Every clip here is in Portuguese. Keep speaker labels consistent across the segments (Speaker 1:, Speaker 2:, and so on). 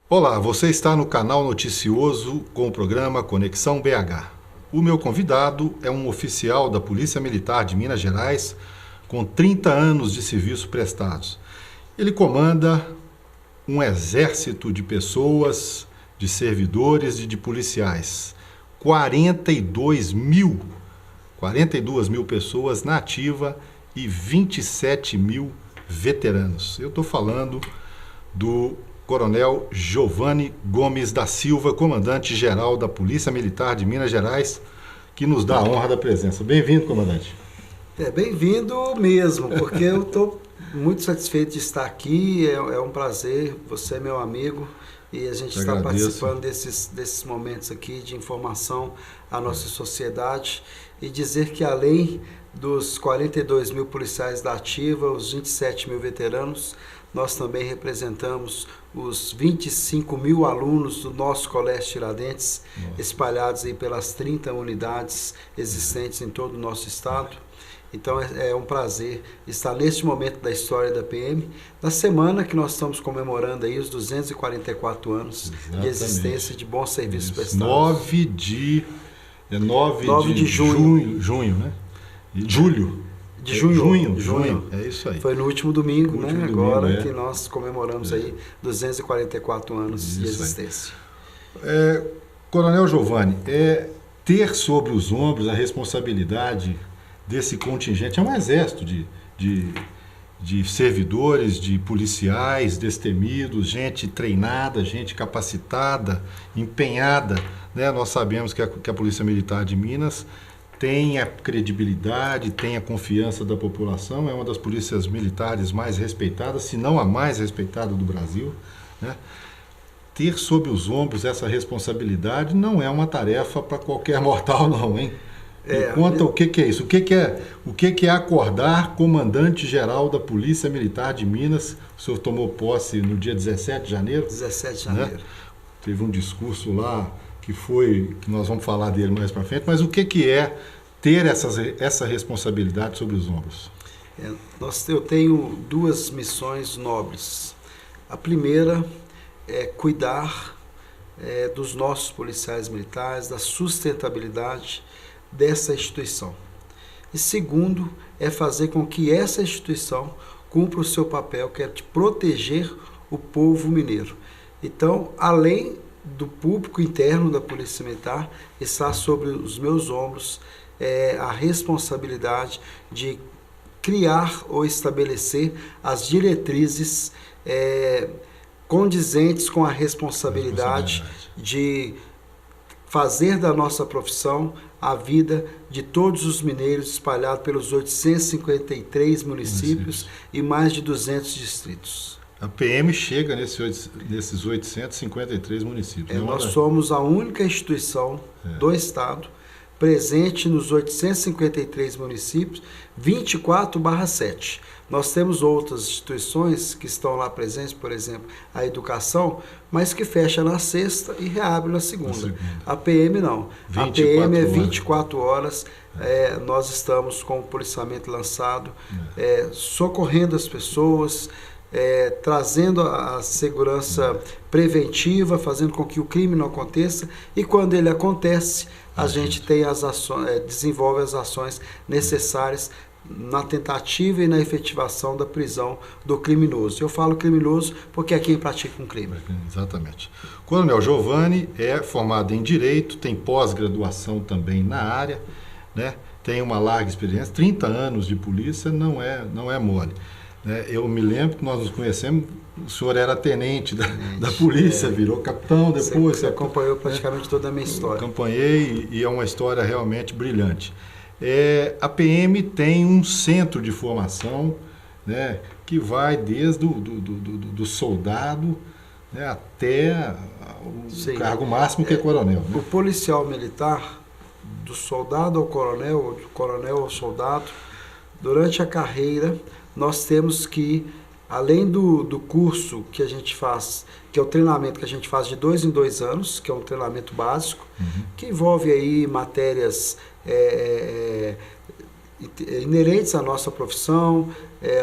Speaker 1: Olá, você está no canal noticioso com o programa Conexão BH. O meu convidado é um oficial da Polícia Militar de Minas Gerais com 30 anos de serviço prestados. Ele comanda um exército de pessoas, de servidores e de policiais. 42 mil pessoas na ativa e 27 mil veteranos. Eu estou falando do Coronel Giovanni Gomes da Silva, comandante-geral da Polícia Militar de Minas Gerais, que nos dá a honra da presença. Bem-vindo, comandante.
Speaker 2: Bem-vindo mesmo, porque eu estou muito satisfeito de estar aqui, é um prazer, você é meu amigo e a gente está participando desses momentos aqui de informação à nossa sociedade e dizer que além dos 42 mil policiais da ativa, os 27 mil veteranos, nós também representamos os 25 mil alunos do nosso Colégio Tiradentes, espalhados aí pelas 30 unidades existentes em todo o nosso estado. Então é um prazer estar neste momento da história da PM, na semana que nós estamos comemorando aí os 244 anos de existência de bons serviços prestados.
Speaker 1: 9 de junho, né? Julho.
Speaker 2: De junho.
Speaker 1: É isso aí.
Speaker 2: Foi no último domingo, Agora que nós comemoramos aí 244 anos de existência.
Speaker 1: Coronel Giovanni, ter sobre os ombros a responsabilidade desse contingente, é um exército de servidores, de policiais destemidos, gente treinada, gente capacitada, empenhada, né? Nós sabemos que a Polícia Militar de Minas tem a credibilidade, tem a confiança da população, é uma das polícias militares mais respeitadas, se não a mais respeitada do Brasil, né? Ter sob os ombros essa responsabilidade não é uma tarefa para qualquer mortal, não, hein? Conta o que é isso, o que é acordar comandante-geral da Polícia Militar de Minas. O senhor tomou posse no dia 17 de janeiro?
Speaker 2: 17 de janeiro.
Speaker 1: Né? Teve um discurso lá que nós vamos falar dele mais para frente, mas o que é ter essa responsabilidade sobre os ombros?
Speaker 2: Eu tenho duas missões nobres. A primeira é cuidar dos nossos policiais militares, da sustentabilidade dessa instituição. E segundo, é fazer com que essa instituição cumpra o seu papel, que é de proteger o povo mineiro. Então, além do público interno da Polícia Militar, está sobre os meus ombros a responsabilidade de criar ou estabelecer as diretrizes condizentes com a responsabilidade de fazer da nossa profissão a vida de todos os mineiros espalhados pelos 853 municípios e mais de 200 distritos.
Speaker 1: A PM chega nesses 853 municípios.
Speaker 2: Nós somos a única instituição do Estado presente nos 853 municípios, 24/7. Nós temos outras instituições que estão lá presentes, por exemplo, a educação, mas que fecha na sexta e reabre na segunda. A PM não. A PM é 24 horas. Nós estamos com o policiamento lançado, socorrendo as pessoas, trazendo a segurança preventiva, fazendo com que o crime não aconteça, e quando ele acontece, a gente tem desenvolve as ações necessárias na tentativa e na efetivação da prisão do criminoso. Eu falo criminoso porque é quem pratica um crime.
Speaker 1: Exatamente. Coronel Giovanni é formado em Direito, tem pós-graduação também na área, né? Tem uma larga experiência, 30 anos de polícia, não é mole. Eu me lembro que nós nos conhecemos, o senhor era tenente da polícia, virou capitão depois.
Speaker 2: Você acompanhou praticamente toda a minha história.
Speaker 1: Acompanhei e é uma história realmente brilhante. A PM tem um centro de formação, né, que vai desde do soldado, né, até o cargo máximo, que é coronel. Né?
Speaker 2: O policial militar, do soldado ao coronel, do coronel ao soldado, durante a carreira, nós temos que, além do curso que a gente faz, que é o treinamento que a gente faz de 2 em 2 anos, que é um treinamento básico, que envolve aí matérias inerentes à nossa profissão,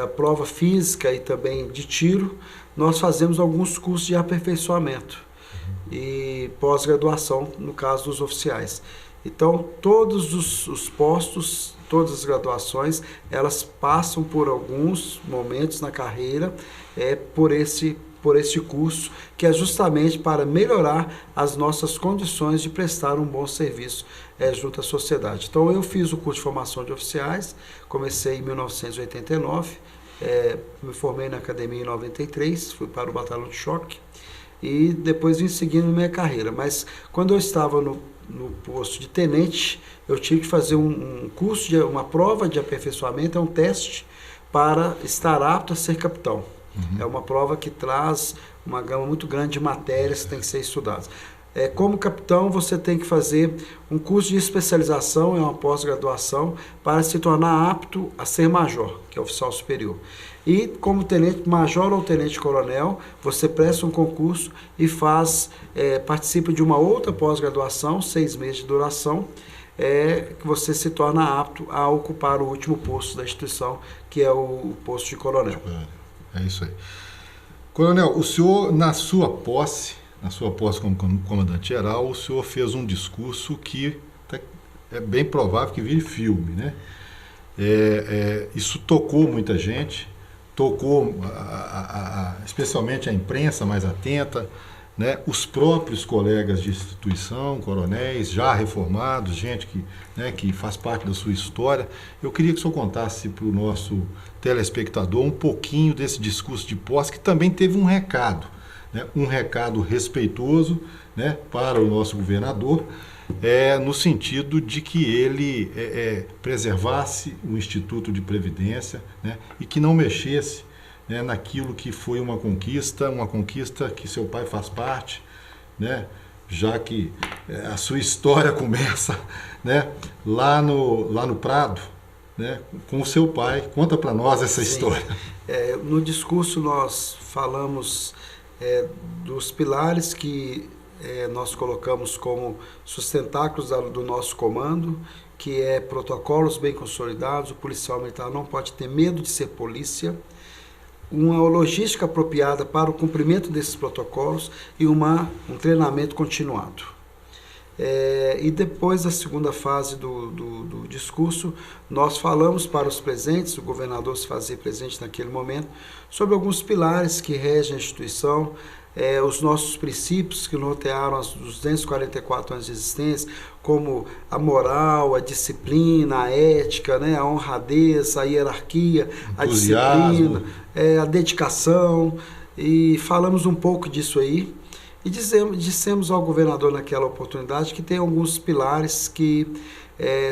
Speaker 2: a prova física e também de tiro, nós fazemos alguns cursos de aperfeiçoamento e pós-graduação, no caso dos oficiais. Então, todos os postos, todas as graduações, elas passam por alguns momentos na carreira por esse curso, que é justamente para melhorar as nossas condições de prestar um bom serviço junto à sociedade. Então, eu fiz o curso de formação de oficiais, comecei em 1989, me formei na academia em 93, fui para o batalhão de choque e depois vim seguindo minha carreira. Mas quando eu estava no posto de tenente, eu tive que fazer um curso, uma prova de aperfeiçoamento, é um teste para estar apto a ser capitão. É uma prova que traz uma gama muito grande de matérias que tem que ser estudadas. Como capitão, você tem que fazer um curso de especialização, é uma pós-graduação, para se tornar apto a ser major, que é oficial superior. E como tenente major ou tenente coronel, você presta um concurso e participa de uma outra pós-graduação, 6 meses de duração, que você se torna apto a ocupar o último posto da instituição, que é o posto de coronel.
Speaker 1: É isso aí. Coronel, o senhor, na sua posse como comandante-geral, o senhor fez um discurso que é bem provável que vire filme, né? Isso tocou muita gente, tocou especialmente a imprensa mais atenta, né? Os próprios colegas de instituição, coronéis, já reformados, gente que faz parte da sua história. Eu queria que o senhor contasse para o nosso telespectador um pouquinho desse discurso de posse, que também teve um recado, né? Um recado respeitoso, né, para o nosso governador, no sentido de que ele preservasse o Instituto de Previdência, né, e que não mexesse, né, naquilo que foi uma conquista que seu pai faz parte, né, já que a sua história começa, né, lá no Prado, né, com o seu pai. Conta para nós essa história.
Speaker 2: No discurso nós falamos dos pilares que nós colocamos como sustentáculos do nosso comando, que é protocolos bem consolidados. O policial militar não pode ter medo de ser polícia, uma logística apropriada para o cumprimento desses protocolos e um treinamento continuado. E depois da segunda fase do discurso, nós falamos para os presentes, o governador se fazia presente naquele momento, sobre alguns pilares que regem a instituição, os nossos princípios que nortearam os 244 anos de existência, como a moral, a disciplina, a ética, né, a honradez, a hierarquia, a disciplina, a dedicação, e falamos um pouco disso aí. E dissemos ao governador naquela oportunidade que tem alguns pilares que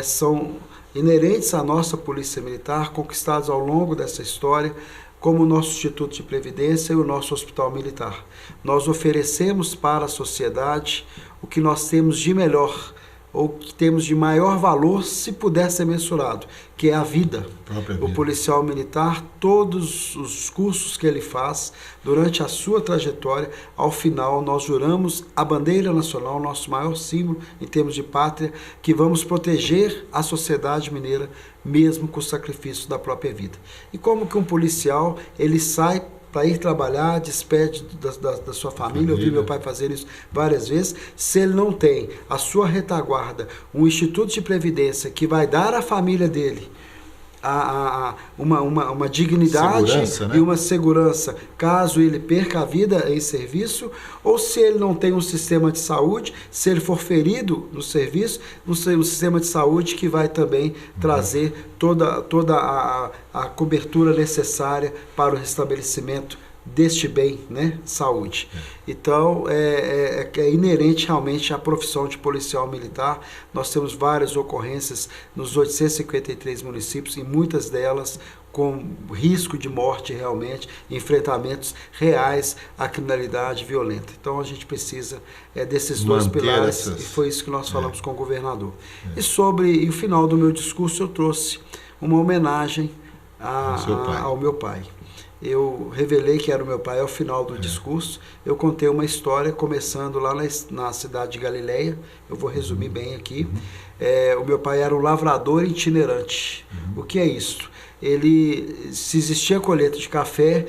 Speaker 2: são inerentes à nossa Polícia Militar, conquistados ao longo dessa história, como o nosso Instituto de Previdência e o nosso Hospital Militar. Nós oferecemos para a sociedade o que nós temos de melhor, ou que temos de maior valor, se puder ser mensurado, que é a vida. O policial militar, todos os cursos que ele faz, durante a sua trajetória, ao final nós juramos a bandeira nacional, nosso maior símbolo em termos de pátria, que vamos proteger a sociedade mineira, mesmo com o sacrifício da própria vida. E como que um policial, ele sai para ir trabalhar, despede da sua família. Eu vi meu pai fazer isso várias vezes. Se ele não tem a sua retaguarda, um instituto de previdência que vai dar à família dele uma dignidade, segurança, né? E uma segurança, caso ele perca a vida em serviço, ou se ele não tem um sistema de saúde, se ele for ferido no serviço, um sistema de saúde que vai também trazer toda a cobertura necessária para o restabelecimento deste bem, né? Saúde. Então, é inerente realmente à profissão de policial militar. Nós temos várias ocorrências nos 853 municípios, e muitas delas com risco de morte realmente, enfrentamentos reais à criminalidade violenta. Então, a gente precisa desses dois pilares, e foi isso que nós falamos com o governador. E o final do meu discurso eu trouxe uma homenagem ao meu pai. Eu revelei que era o meu pai ao final do discurso. Eu contei uma história começando lá na cidade de Galileia. Eu vou resumir bem aqui. O meu pai era um lavrador itinerante. O que é isso? Se existia colheita de café,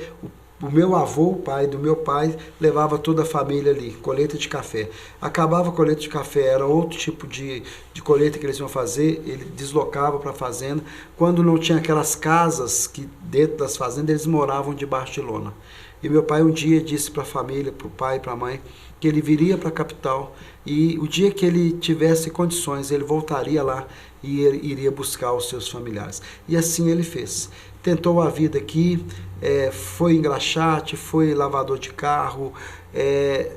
Speaker 2: o meu avô, o pai do meu pai, levava toda a família ali, colheita de café. Acabava a colheita de café, era outro tipo de colheita que eles iam fazer, ele deslocava para a fazenda. Quando não tinha aquelas casas que dentro das fazendas, eles moravam debaixo de lona. E meu pai um dia disse para a família, para o pai e para a mãe, que ele viria para a capital e o dia que ele tivesse condições, ele voltaria lá e iria buscar os seus familiares. E assim ele fez. Tentou a vida aqui, foi engraxate, foi lavador de carro,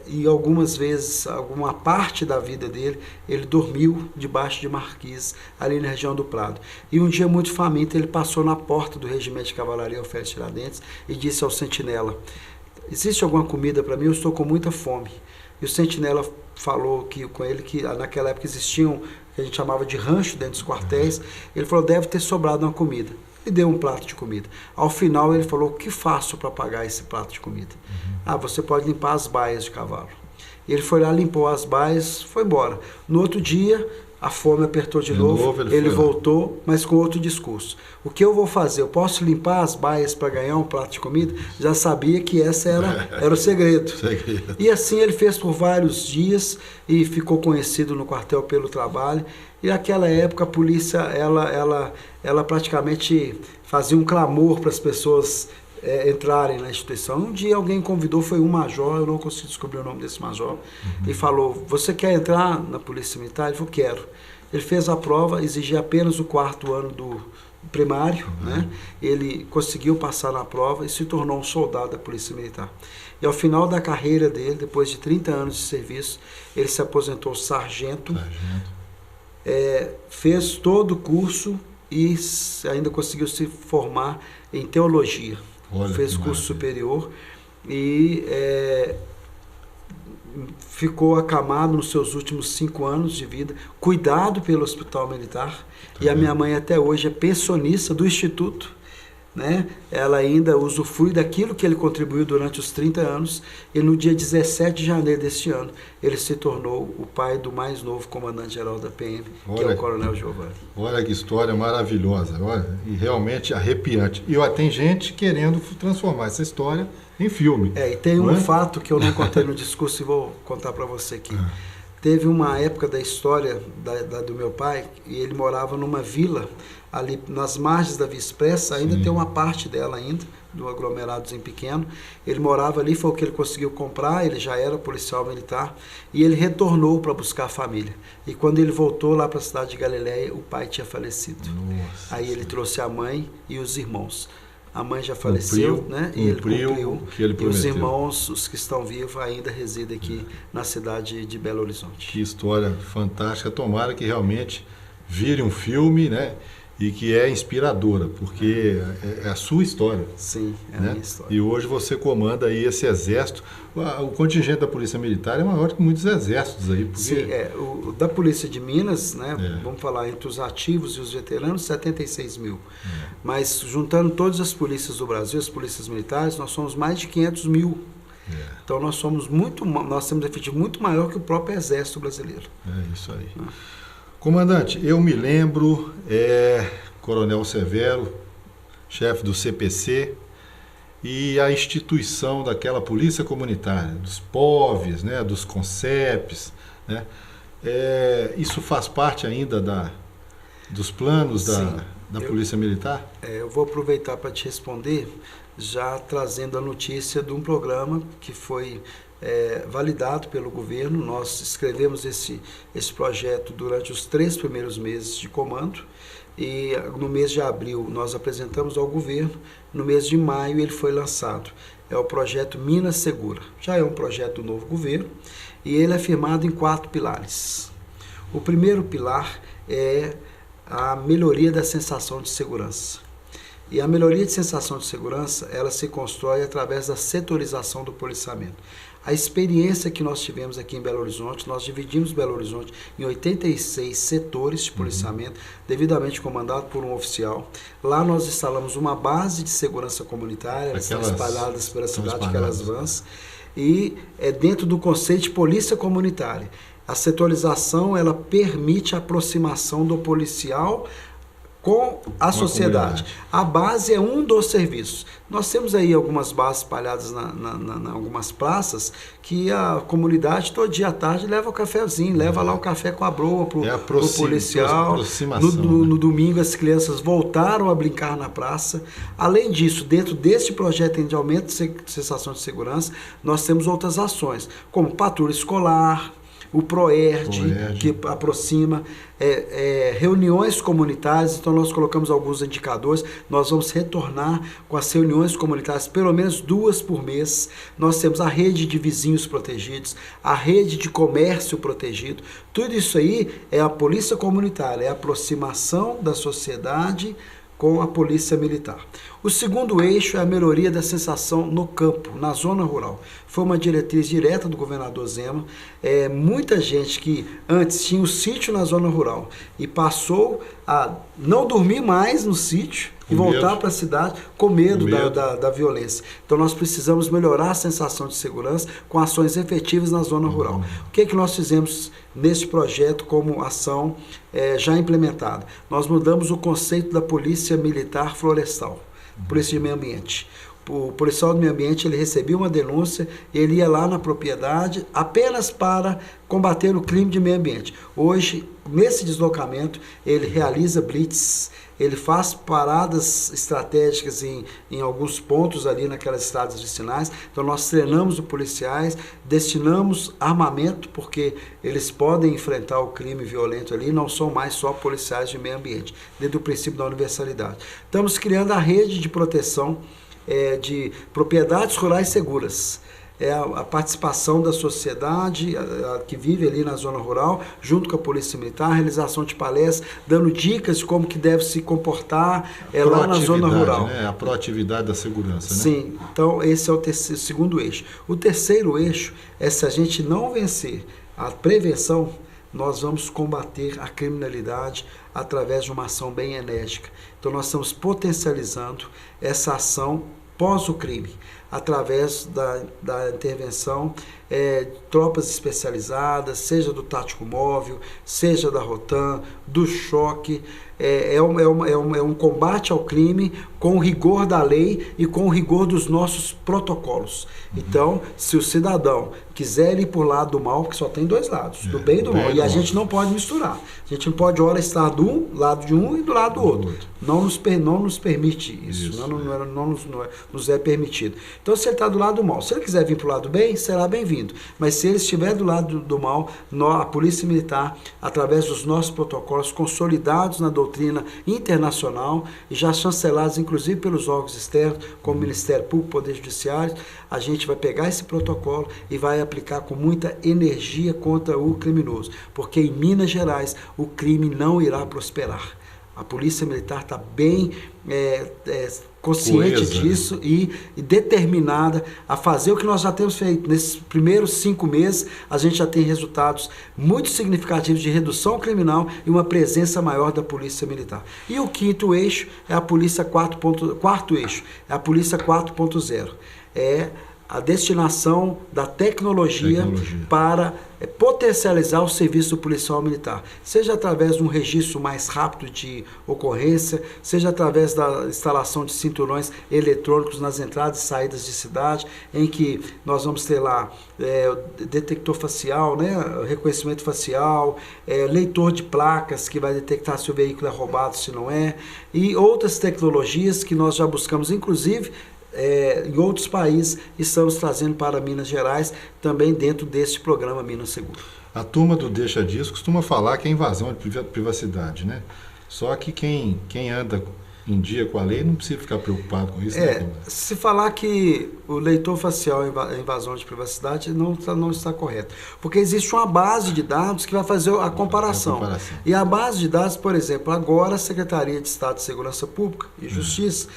Speaker 2: e algumas vezes, alguma parte da vida dele, ele dormiu debaixo de marquise, ali na região do Prado. E um dia muito faminto, ele passou na porta do regimento de cavalaria Alferes Tiradentes e disse ao sentinela: existe alguma comida para mim? Eu estou com muita fome. E o sentinela falou com ele que naquela época existiam, que a gente chamava de rancho dentro dos quartéis. Ele falou: deve ter sobrado uma comida. E deu um prato de comida. Ao final ele falou: o que faço para pagar esse prato de comida? Você pode limpar as baias de cavalo. E ele foi lá, limpou as baias, foi embora. No outro dia, a fome apertou de novo, ele voltou, mas com outro discurso. O que eu vou fazer? Eu posso limpar as baias para ganhar um prato de comida? Já sabia que essa era o segredo. E assim ele fez por vários dias e ficou conhecido no quartel pelo trabalho. E naquela época a polícia, ela praticamente fazia um clamor para as pessoas entrarem na instituição. Um dia alguém convidou, foi um major, eu não consegui descobrir o nome desse major, e falou: você quer entrar na Polícia Militar? Ele falou: quero. Ele fez a prova, exigia apenas o 4º ano do primário, né? Ele conseguiu passar na prova e se tornou um soldado da Polícia Militar. E ao final da carreira dele, depois de 30 anos de serviço, ele se aposentou sargento. Fez todo o curso e ainda conseguiu se formar em teologia. Fez curso superior e ficou acamado nos seus últimos 5 anos de vida, cuidado pelo Hospital Militar. E a minha mãe até hoje é pensionista do Instituto, né? Ela ainda usufrui daquilo que ele contribuiu durante os 30 anos, e no dia 17 de janeiro deste ano, ele se tornou o pai do mais novo comandante-geral da PM, que é o Coronel Giovanni.
Speaker 1: Olha que história maravilhosa, olha, e realmente arrepiante. E tem gente querendo transformar essa história em filme.
Speaker 2: E tem um fato que eu não contei no discurso e vou contar para você aqui. Teve uma época da história do meu pai, e ele morava numa vila ali nas margens da Via Expressa, ainda tem uma parte dela ainda, do aglomeradozinho pequeno. Ele morava ali, foi o que ele conseguiu comprar, ele já era policial militar, e ele retornou para buscar a família. E quando ele voltou lá para a cidade de Galileia, o pai tinha falecido. Aí ele trouxe a mãe e os irmãos. A mãe já faleceu, né? E ele cumpriu o que ele prometeu. E os irmãos, os que estão vivos, ainda residem aqui na cidade de Belo Horizonte.
Speaker 1: Que história fantástica. Tomara que realmente vire um filme, né? E que é inspiradora, porque é a sua história.
Speaker 2: Sim, é a minha história.
Speaker 1: E hoje você comanda aí esse exército. O contingente da Polícia Militar é maior que muitos exércitos aí. Porque...
Speaker 2: Sim, o da Polícia de Minas, né? Vamos falar entre os ativos e os veteranos, 76 mil. Mas juntando todas as polícias do Brasil, as polícias militares, nós somos mais de 500 mil. Então nós temos efetivo muito maior que o próprio Exército Brasileiro.
Speaker 1: É isso aí. Comandante, eu me lembro, Coronel Severo, chefe do CPC, e a instituição daquela polícia comunitária, dos POVs, né, dos CONCEPs, né? Isso faz parte ainda dos planos da Polícia Militar?
Speaker 2: Eu vou aproveitar para te responder, já trazendo a notícia de um programa que foi validado pelo governo. Nós escrevemos esse projeto durante os 3 primeiros meses de comando, e no mês de abril nós apresentamos ao governo, no mês de maio ele foi lançado. É o projeto Minas Segura. Já é um projeto do novo governo e ele é firmado em 4 pilares. O primeiro pilar é a melhoria da sensação de segurança. E a melhoria de sensação de segurança, ela se constrói através da setorização do policiamento. A experiência que nós tivemos aqui em Belo Horizonte, nós dividimos Belo Horizonte em 86 setores de policiamento, devidamente comandado por um oficial. Lá nós instalamos uma base de segurança comunitária, elas estão espalhadas pela cidade, aquelas vans, e é dentro do conceito de polícia comunitária. A setorização, ela permite a aproximação do policial com a sociedade. A base é um dos serviços. Nós temos aí algumas bases espalhadas em algumas praças que a comunidade todo dia à tarde leva o cafezinho, leva lá o café com a broa para o policial. No domingo as crianças voltaram a brincar na praça. Além disso, dentro deste projeto de aumento de sensação de segurança, nós temos outras ações, como patrulha escolar, o PROERD, que aproxima, reuniões comunitárias. Então nós colocamos alguns indicadores, nós vamos retornar com as reuniões comunitárias, pelo menos 2 por mês. Nós temos a rede de vizinhos protegidos, a rede de comércio protegido. Tudo isso aí é a polícia comunitária, é a aproximação da sociedade com a polícia militar. O segundo eixo é a melhoria da sensação no campo, na zona rural. Foi uma diretriz direta do governador Zema. Muita gente que antes tinha um sítio na zona rural e passou a não dormir mais no sítio e voltar para a cidade com medo da violência. Então nós precisamos melhorar a sensação de segurança com ações efetivas na zona rural. O que é que nós fizemos nesse projeto como ação já implementada? Nós mudamos o conceito da polícia militar florestal, polícia de meio ambiente. O policial do meio ambiente, ele recebia uma denúncia, ele ia lá na propriedade apenas para combater o crime de meio ambiente. Hoje, nesse deslocamento, ele realiza blitz, ele faz paradas estratégicas em alguns pontos ali naquelas estradas vicinais. Então nós treinamos os policiais, destinamos armamento, porque eles podem enfrentar o crime violento ali, não são mais só policiais de meio ambiente, dentro do princípio da universalidade. Estamos criando a rede de proteção de propriedades rurais seguras. A participação da sociedade que vive ali na zona rural, junto com a polícia militar, a realização de palestras, dando dicas de como que deve se comportar lá na zona rural.
Speaker 1: Né? A proatividade da segurança. Né?
Speaker 2: Sim, então esse é o segundo eixo. O terceiro eixo é, se a gente não vencer a prevenção, nós vamos combater a criminalidade através de uma ação bem enérgica. Então nós estamos potencializando essa ação pós o crime, através da intervenção de tropas especializadas, seja do tático móvel, seja da Rotan, do choque. É um combate ao crime com o rigor da lei e com o rigor dos nossos protocolos. Então, se o cidadão quiser ir por lado do mal, porque só tem dois lados, do bem e do mal, e a gente não pode misturar. A gente não pode, ora, estar do lado de um e do lado do outro. Não nos permite isso. Não nos é permitido. Então, se ele está do lado do mal, se ele quiser vir para o lado do bem, será bem-vindo. Mas se ele estiver do lado do mal, a Polícia Militar, através dos nossos protocolos consolidados na doutrina internacional e já chancelados, inclusive, pelos órgãos externos, como o Ministério Público, Poder Judiciário, a gente vai pegar esse protocolo e vai aplicar com muita energia contra o criminoso. Porque em Minas Gerais, o crime não irá prosperar. A Polícia Militar está bem consciente disso, e determinada a fazer o que nós já temos feito. Nesses primeiros 5 meses, a gente já tem resultados muito significativos de redução criminal e uma presença maior da Polícia Militar. E o quinto eixo é a Polícia 4.0. É a destinação da tecnologia. Para potencializar o serviço policial militar, seja através de um registro mais rápido de ocorrência, seja através da instalação de cinturões eletrônicos nas entradas e saídas de cidade, em que nós vamos ter lá detector facial, né, reconhecimento facial, leitor de placas que vai detectar se o veículo é roubado, se não é, e outras tecnologias que nós já buscamos, inclusive, em outros países, estamos trazendo para Minas Gerais, também dentro deste programa Minas Seguro.
Speaker 1: A turma do Deixa Disso costuma falar que é invasão de privacidade, né? Só que quem anda em dia com a lei não precisa ficar preocupado com isso. Né?
Speaker 2: Se falar que o leitor facial é invasão de privacidade, não está correto. Porque existe uma base de dados que vai fazer a comparação. E a base de dados, por exemplo, agora a Secretaria de Estado de Segurança Pública e Justiça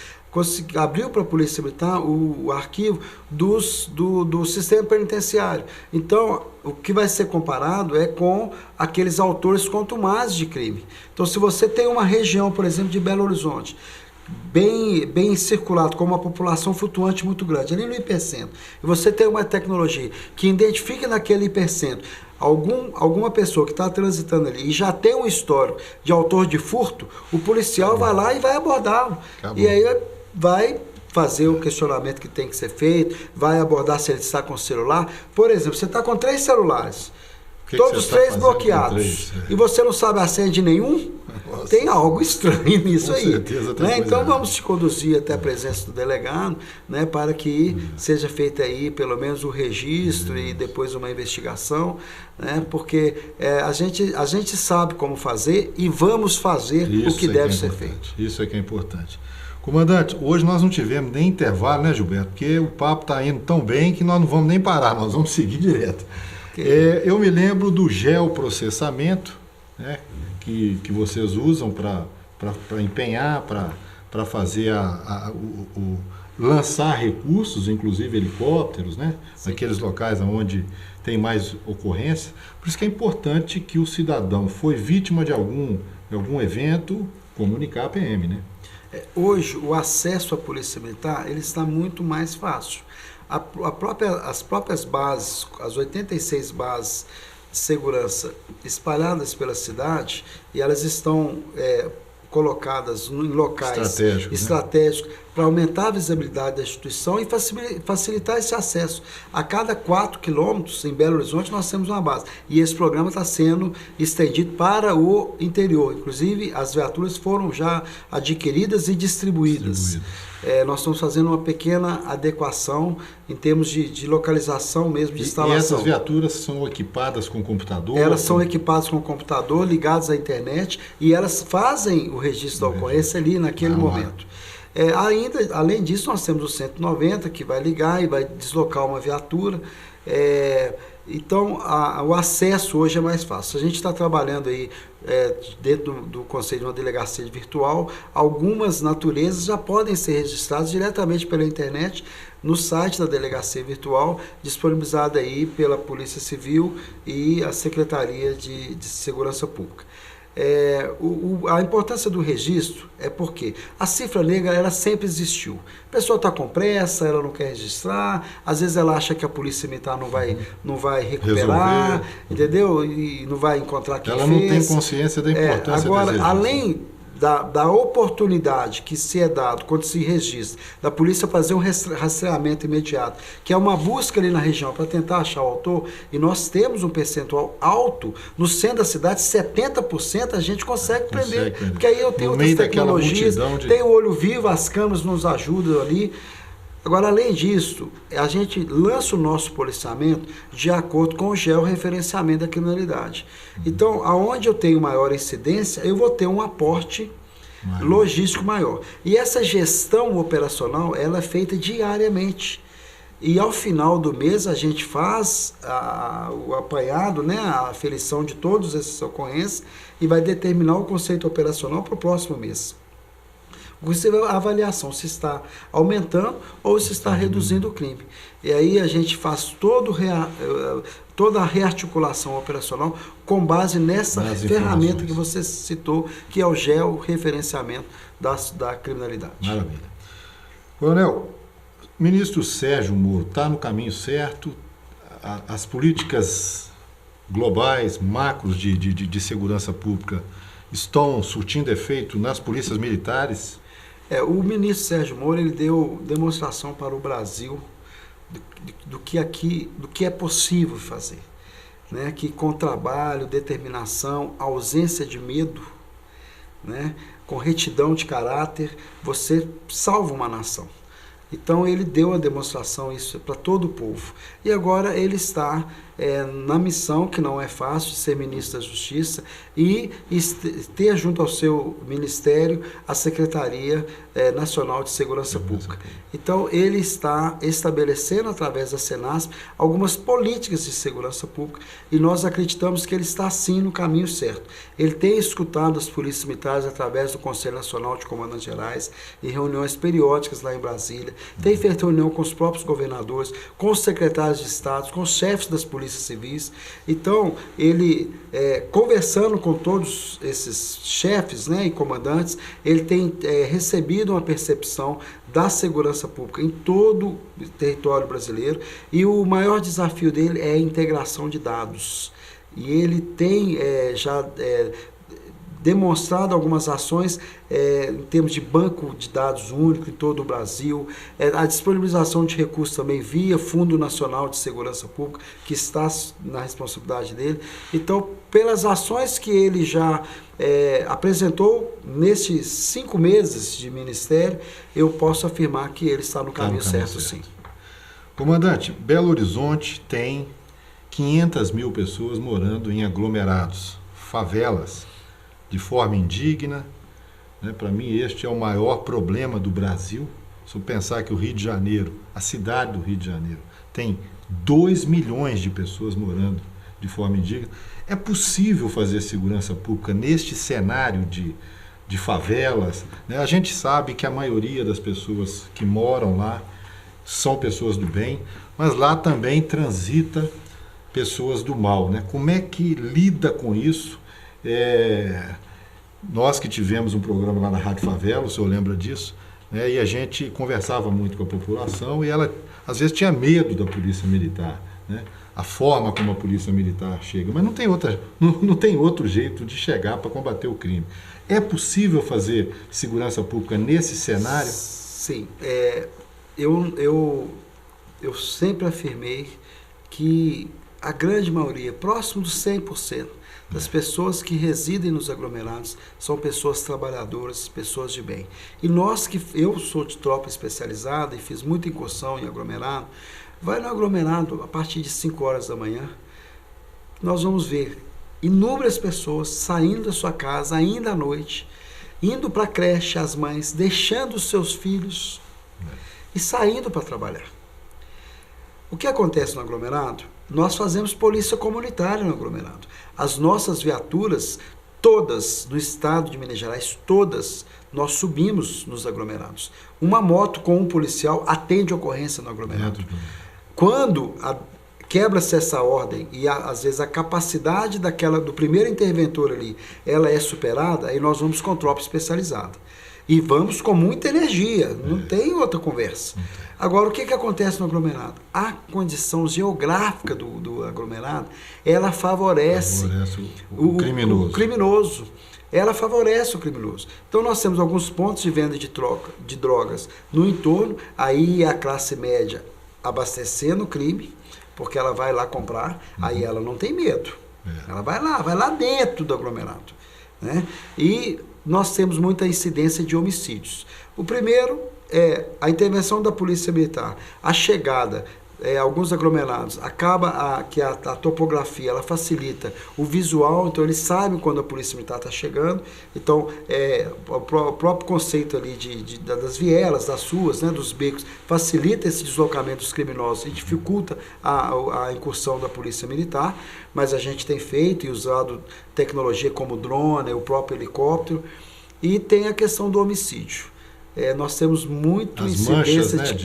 Speaker 2: abriu para a Polícia Militar o arquivo do sistema penitenciário. Então, o que vai ser comparado é com aqueles autores contumazes de crime. Então, se você tem uma região, por exemplo, de Belo Horizonte, bem circulado, com uma população flutuante muito grande, ali no hipercentro, e você tem uma tecnologia que identifique naquele hipercentro alguma pessoa que está transitando ali e já tem um histórico de autor de furto, o policial vai lá e vai abordá-lo. E aí vai fazer o questionamento que tem que ser feito, vai abordar se ele está com o celular. Por exemplo, você está com 3 celulares, todos os 3 bloqueados, e você não sabe a senha de nenhum? Nossa. Tem algo estranho nisso aí.
Speaker 1: Certeza,
Speaker 2: né? Então vamos te conduzir até a presença do delegado, né, para que seja feito aí pelo menos o registro e depois uma investigação, né, porque a gente sabe como fazer e vamos fazer o que deve ser feito.
Speaker 1: Isso é que é importante. Comandante, hoje nós não tivemos nem intervalo, né, Gilberto? Porque o papo está indo tão bem que nós não vamos nem parar, nós vamos seguir direto. Eu me lembro do geoprocessamento, né, que vocês usam para empenhar, para fazer lançar recursos, inclusive helicópteros, né, naqueles locais onde tem mais ocorrência. Por isso que é importante que o cidadão foi vítima de algum evento, comunicar a PM, né?
Speaker 2: Hoje, o acesso à Polícia Militar ele está muito mais fácil. As próprias bases, as 86 bases de segurança espalhadas pela cidade, e elas estão colocadas em locais estratégicos, né, para aumentar a visibilidade da instituição e facilitar esse acesso. A cada 4 quilômetros, em Belo Horizonte, nós temos uma base. E esse programa está sendo estendido para o interior. Inclusive, as viaturas foram já adquiridas e distribuídas. Nós estamos fazendo uma pequena adequação em termos de localização mesmo, de instalação.
Speaker 1: E essas viaturas são equipadas com computador?
Speaker 2: Elas são equipadas com computador, ligadas à internet, e elas fazem o registro da ocorrência ali naquele momento. Além disso, nós temos o 190 que vai ligar e vai deslocar uma viatura. Então, o acesso hoje é mais fácil. A gente está trabalhando aí dentro do conceito de uma delegacia virtual. Algumas naturezas já podem ser registradas diretamente pela internet no site da delegacia virtual, disponibilizada aí pela Polícia Civil e a Secretaria de Segurança Pública. A importância do registro é porque a cifra negra ela sempre existiu. A pessoa está com pressa, ela não quer registrar, às vezes ela acha que a Polícia Militar não vai recuperar, entendeu? E não vai encontrar quem fez.
Speaker 1: Ela não tem consciência da importância.
Speaker 2: Agora, além da oportunidade que se é dado quando se registra, da polícia fazer um rastreamento imediato, que é uma busca ali na região para tentar achar o autor, e nós temos um percentual alto, no centro da cidade, 70% a gente consegue prender. Porque aí eu tenho outras tecnologias, tem o olho vivo, as câmeras nos ajudam ali. Agora, além disso, a gente lança o nosso policiamento de acordo com o georreferenciamento da criminalidade. Então, aonde eu tenho maior incidência, eu vou ter um aporte logístico maior. E essa gestão operacional, ela é feita diariamente. E ao final do mês, a gente faz o apanhado, né, a aferição de todas essas ocorrências e vai determinar o conceito operacional para o próximo mês. Você vê a avaliação, se está aumentando ou se está reduzindo o crime. E aí a gente faz toda a rearticulação operacional com base nessa ferramenta que você citou, que é o georreferenciamento da criminalidade.
Speaker 1: Maravilha. Coronel, o ministro Sérgio Moro está no caminho certo? As políticas globais, macros de segurança pública estão surtindo efeito nas polícias militares?
Speaker 2: O ministro Sérgio Moro ele deu demonstração para o Brasil do que é possível fazer, né? Que com trabalho, determinação, ausência de medo, né? Com retidão de caráter, você salva uma nação. Então ele deu a demonstração isso para todo o povo. E agora ele está na missão, que não é fácil, de ser ministro da Justiça e ter junto ao seu ministério a Secretaria Nacional de Segurança Pública. Então ele está estabelecendo através da Senasp algumas políticas de segurança pública e nós acreditamos que ele está sim no caminho certo. Ele tem escutado as polícias militares através do Conselho Nacional de Comandantes Gerais em reuniões periódicas lá em Brasília, tem feito reunião com os próprios governadores, com os secretários de Estado, com os chefes das polícias civis. Então, ele, conversando com todos esses chefes, né, e comandantes, ele tem recebido uma percepção da segurança pública em todo o território brasileiro e o maior desafio dele é a integração de dados. E ele tem já demonstrado algumas ações em termos de banco de dados único em todo o Brasil, a disponibilização de recursos também via Fundo Nacional de Segurança Pública, que está na responsabilidade dele. Então, pelas ações que ele já apresentou nesses 5 meses de ministério, eu posso afirmar que ele está no caminho certo, sim.
Speaker 1: Comandante, Belo Horizonte tem 500 mil pessoas morando em aglomerados, favelas, de forma indigna, né? Para mim este é o maior problema do Brasil. Se eu pensar que o Rio de Janeiro, a cidade do Rio de Janeiro, tem 2 milhões de pessoas morando de forma indigna, é possível fazer segurança pública neste cenário de favelas, né? A gente sabe que a maioria das pessoas que moram lá são pessoas do bem, mas lá também transita pessoas do mal, né? Como é que lida com isso? Nós que tivemos um programa lá na Rádio Favela, o senhor lembra disso, né? E a gente conversava muito com a população e ela às vezes tinha medo da polícia militar, né? A forma como a polícia militar chega, mas não tem outro jeito de chegar para combater o crime. É possível fazer segurança pública nesse cenário?
Speaker 2: Sim, eu sempre afirmei que a grande maioria, próximo dos 100%, das pessoas que residem nos aglomerados são pessoas trabalhadoras, pessoas de bem. E eu sou de tropa especializada e fiz muita incursão em aglomerado, vai no aglomerado a partir de 5 horas da manhã, nós vamos ver inúmeras pessoas saindo da sua casa ainda à noite, indo para a creche, as mães, deixando os seus filhos e saindo para trabalhar. O que acontece no aglomerado? Nós fazemos polícia comunitária no aglomerado. As nossas viaturas, todas no estado de Minas Gerais, todas, nós subimos nos aglomerados. Uma moto com um policial atende ocorrência no aglomerado. Quando quebra-se essa ordem e às vezes a capacidade do primeiro interventor ali, ela é superada, aí nós vamos com tropa especializada. E vamos com muita energia, não tem outra conversa. Agora, o que acontece no aglomerado? A condição geográfica do aglomerado, ela favorece
Speaker 1: o
Speaker 2: criminoso. Ela favorece o criminoso. Então, nós temos alguns pontos de venda de drogas no entorno, aí a classe média abastecendo o crime, porque ela vai lá comprar, aí ela não tem medo. Ela vai lá dentro do aglomerado, né? E nós temos muita incidência de homicídios. O primeiro é a intervenção da Polícia Militar, a chegada, alguns aglomerados, acaba que a topografia ela facilita o visual, então eles sabem quando a Polícia Militar está chegando, então o próprio conceito ali das vielas, das ruas, né, dos becos, facilita esse deslocamento dos criminosos e dificulta a incursão da Polícia Militar, mas a gente tem feito e usado tecnologia como drone, o próprio helicóptero, e tem a questão do homicídio. Nós temos muito incidência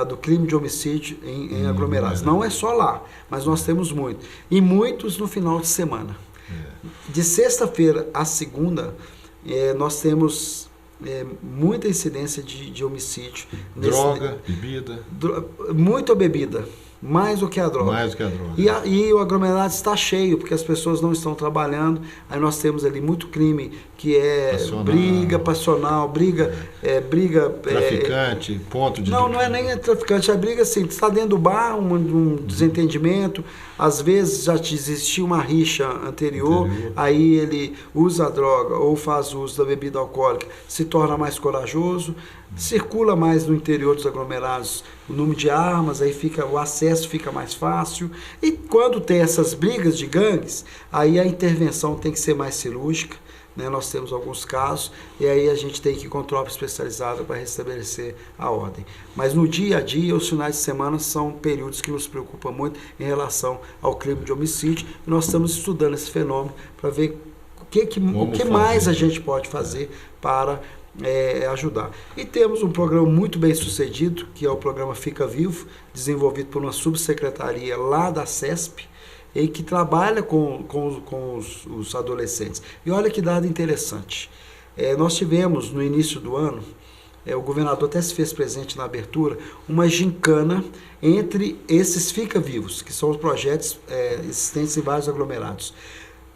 Speaker 2: do crime de homicídio em aglomerados. Não é só lá, mas nós temos muito. E muitos no final de semana. De sexta-feira a segunda, nós temos muita incidência de homicídio.
Speaker 1: Droga, bebida.
Speaker 2: Muita bebida. Mais do que a droga.
Speaker 1: Mais do que a droga.
Speaker 2: E o aglomerado está cheio, porque as pessoas não estão trabalhando. Aí nós temos ali muito crime, que é briga passional, briga...
Speaker 1: Traficante, ponto de...
Speaker 2: Não é nem traficante, é briga assim, está dentro do bar, um desentendimento, às vezes já existia uma rixa anterior, aí ele usa a droga ou faz uso da bebida alcoólica, se torna mais corajoso. circula mais no interior dos aglomerados o número de armas, aí o acesso fica mais fácil. E quando tem essas brigas de gangues, aí a intervenção tem que ser mais cirúrgica, né? Nós temos alguns casos, e aí a gente tem que ir com tropa especializada para restabelecer a ordem. Mas no dia a dia, os finais de semana são períodos que nos preocupam muito em relação ao crime de homicídio, e nós estamos estudando esse fenômeno para ver o que mais a gente pode fazer para ajudar. E temos um programa muito bem sucedido, que é o programa Fica Vivo, desenvolvido por uma subsecretaria lá da CESP, e que trabalha com os adolescentes. E olha que dado interessante. Nós tivemos no início do ano, o governador até se fez presente na abertura, uma gincana entre esses Fica Vivos, que são os projetos existentes em vários aglomerados.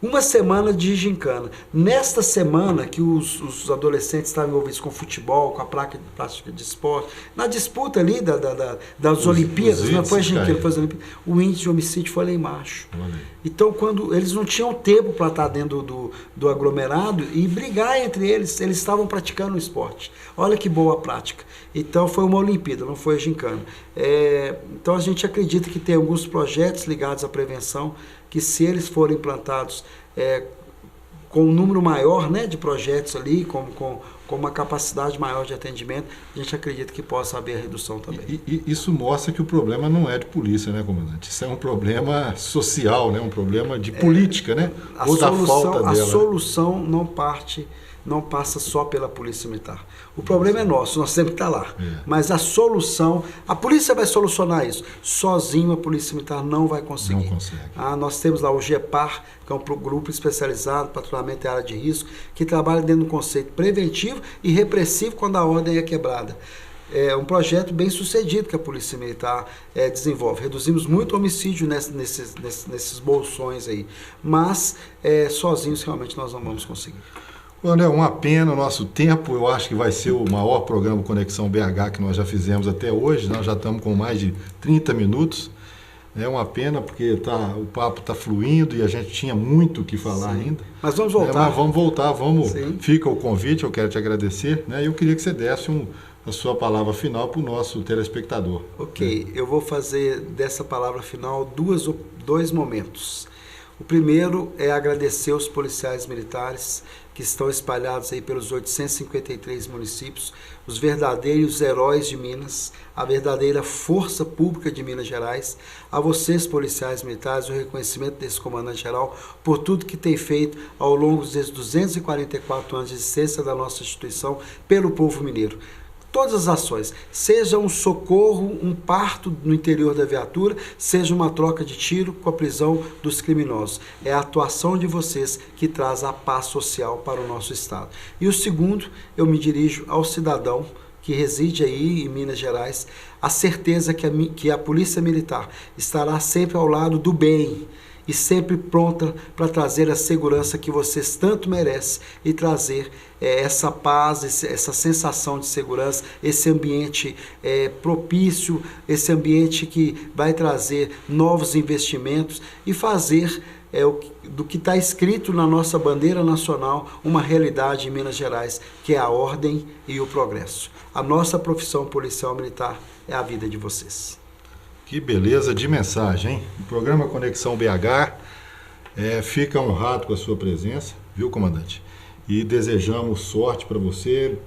Speaker 2: Uma semana de gincana. Nesta semana que os adolescentes estavam envolvidos com futebol, com a prática de esporte, na disputa ali das Olimpíadas, não foi a gincana, foi as Olimpíadas, o índice de homicídio foi lá embaixo. Então, quando eles não tinham tempo para estar dentro do aglomerado e brigar entre eles estavam praticando o esporte. Olha que boa prática. Então, foi uma Olimpíada, não foi a gincana. Então, a gente acredita que tem alguns projetos ligados à prevenção que, se eles forem implantados com um número maior, né, de projetos ali, com uma capacidade maior de atendimento, a gente acredita que possa haver a redução também.
Speaker 1: E isso mostra que o problema não é de polícia, né, comandante? Isso é um problema social, né, um problema de política, né? Ou da falta dela. A
Speaker 2: solução não passa só pela Polícia Militar. O problema é nosso, nós temos que estar lá. Mas a solução, a polícia vai solucionar isso. Sozinho a Polícia Militar não vai conseguir.
Speaker 1: Não consegue.
Speaker 2: Nós temos lá o GEPAR, que é um grupo especializado, patrulhamento em área de risco, que trabalha dentro do conceito preventivo e repressivo quando a ordem é quebrada. É um projeto bem sucedido que a Polícia Militar desenvolve. Reduzimos muito o homicídio nesses bolsões aí. Mas sozinhos realmente nós não vamos conseguir.
Speaker 1: Coronel, uma pena o nosso tempo, eu acho que vai ser o maior programa Conexão BH que nós já fizemos até hoje, nós já estamos com mais de 30 minutos, é uma pena porque o papo está fluindo e a gente tinha muito o que falar ainda.
Speaker 2: Mas vamos voltar.
Speaker 1: Mas vamos voltar, fica o convite, eu quero te agradecer, né? Eu queria que você desse a sua palavra final para o nosso telespectador.
Speaker 2: Ok, eu vou fazer dessa palavra final dois momentos. O primeiro é agradecer os policiais militares que estão espalhados aí pelos 853 municípios, os verdadeiros heróis de Minas, a verdadeira força pública de Minas Gerais. A vocês, policiais militares, o reconhecimento desse comandante-geral por tudo que tem feito ao longo desses 244 anos de existência da nossa instituição pelo povo mineiro. Todas as ações, seja um socorro, um parto no interior da viatura, seja uma troca de tiro com a prisão dos criminosos. É a atuação de vocês que traz a paz social para o nosso Estado. E o segundo, eu me dirijo ao cidadão que reside aí em Minas Gerais, a certeza que a Polícia Militar estará sempre ao lado do bem, e sempre pronta para trazer a segurança que vocês tanto merecem e trazer essa paz, essa sensação de segurança, esse ambiente propício, esse ambiente que vai trazer novos investimentos e fazer do que está escrito na nossa bandeira nacional uma realidade em Minas Gerais, que é a ordem e o progresso. A nossa profissão policial militar é a vida de vocês.
Speaker 1: Que beleza de mensagem, hein? O programa Conexão BH fica honrado com a sua presença, viu, comandante? E desejamos sorte para você,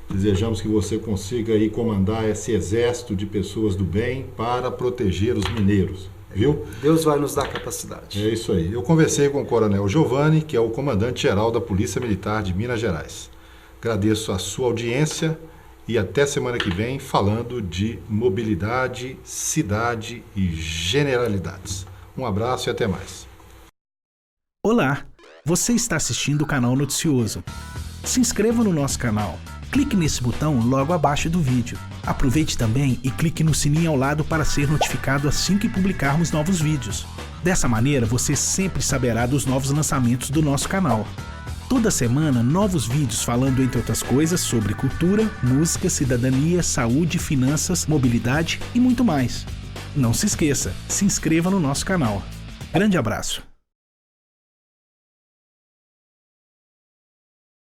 Speaker 1: desejamos que você consiga aí comandar esse exército de pessoas do bem para proteger os mineiros, viu?
Speaker 2: Deus vai nos dar capacidade.
Speaker 1: É isso aí. Eu conversei com o Coronel Giovanni, que é o comandante-geral da Polícia Militar de Minas Gerais. Agradeço a sua audiência. E até semana que vem falando de mobilidade, cidade e generalidades. Um abraço e até mais.
Speaker 3: Olá, você está assistindo o canal Noticioso. Se inscreva no nosso canal. Clique nesse botão logo abaixo do vídeo. Aproveite também e clique no sininho ao lado para ser notificado assim que publicarmos novos vídeos. Dessa maneira, você sempre saberá dos novos lançamentos do nosso canal. Toda semana, novos vídeos falando, entre outras coisas, sobre cultura, música, cidadania, saúde, finanças, mobilidade e muito mais. Não se esqueça, se inscreva no nosso canal. Grande abraço!